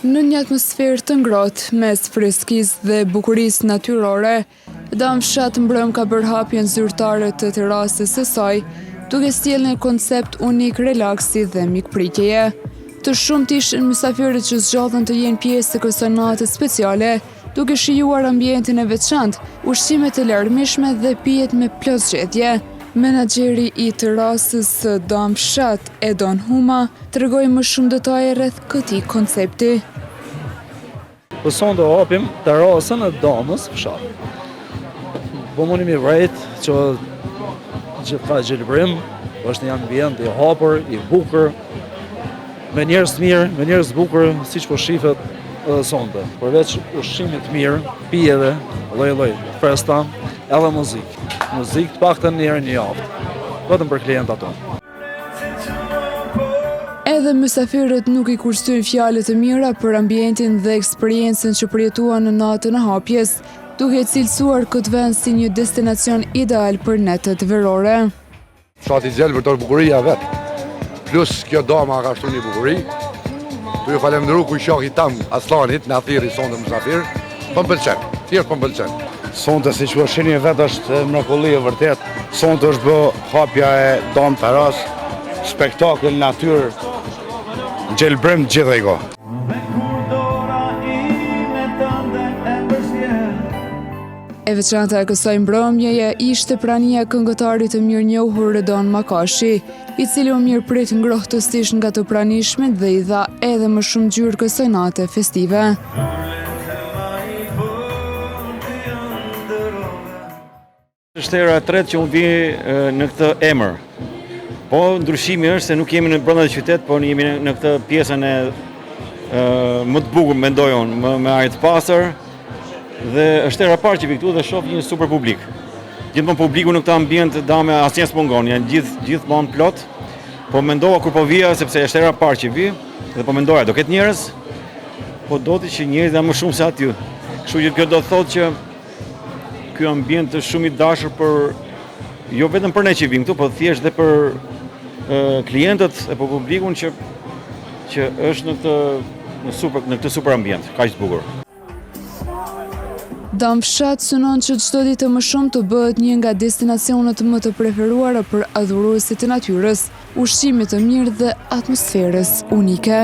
Në një atmosferë të ngrohtë, mes freskisë dhe bukurisë natyrore, Damfshat Mbrëm ka bërë hapjen zyrtare të terasës së saj, duke sjellë një koncept unik relaksi dhe mikpritjeje. Të shumt ishin mysafirët që zgjodhen të jenë pjesë të kësaj nate speciale, duke shijuar ambientin e veçantë, ushqime të larmishme dhe pijet me plot zgjedhje. Menaxheri i terasës së Damfshat, Edon Huma, tregoi më shumë detaje rreth këtij koncepti. Sonde hapim terasën e Damës fshat. Po mundi mi vret që gjitha gjelbrim, është një ambient i hapur, i bukur, me njerëz të mirë, me njerëz të bukur, siç po shifet sonde. Përveç ushqimit të mirë, pijeve, lloj-lloj festa, edhe muzikë. Muzikë të paktën një herë në javë, vetëm për klientat tonë. Edhe mysafirët nuk i kursyn fjalët e mira për ambientin dhe eksperiencën që përjetuan në natën e hapjes, duke cilësuar këtë vend si një destinacion ideal për netët verore. Fshati Gjelbër është bukuria vetë, plus kjo dama ka shtu një bukuri. Tu ju falemnderu kushaki tam Aslanit, në athiri sonde mysafir, po m'pëlqen, thjesht po m'pëlqen. Sonde, si që shihni vetë, është mrekulli e vërtet. Sonde është bë hapja e Dam Teras, spektakël natyrë, gjelbrim gjithë e ko. E veçanta e kësaj mbrëmjeje ishte prania e këngëtarit të mirënjohur Redon Makashi, i cili u mirëprit ngrohtësisht nga të pranishmit dhe i dha edhe më shumë ngjyrë kësaj nate festive. Është hera e tretë që unë vi në këtë emër. Po ndryshimi është se nuk jemi në brenda qytet, por jemi në këtë pjesën e më të bukur, mendoj unë, me ajër të pastër. Dhe është hera e parë që vi këtu dhe shoh një super publik. Gjithmonë publiku në këtë ambient Dame asnjë s'mungon, janë gjithmonë plot. Po mendova kur po vija sepse është hera e parë që vi dhe po mendoja do ketë njerëz, po doti që njerëzit janë më shumë se aty. Kështu që kjo do të thotë që ky ambient është shumë i dashur jo vetëm për ne që vim këtu, po thjesht dhe për klientët e për publikun që është në këtë super ambient, kaq të bukur. Damfshat synon që çdo ditë më shumë të bëhet një nga destinacionet më të preferuara për adhuruesit të natyrës, ushqimit të mirë dhe atmosferës unike.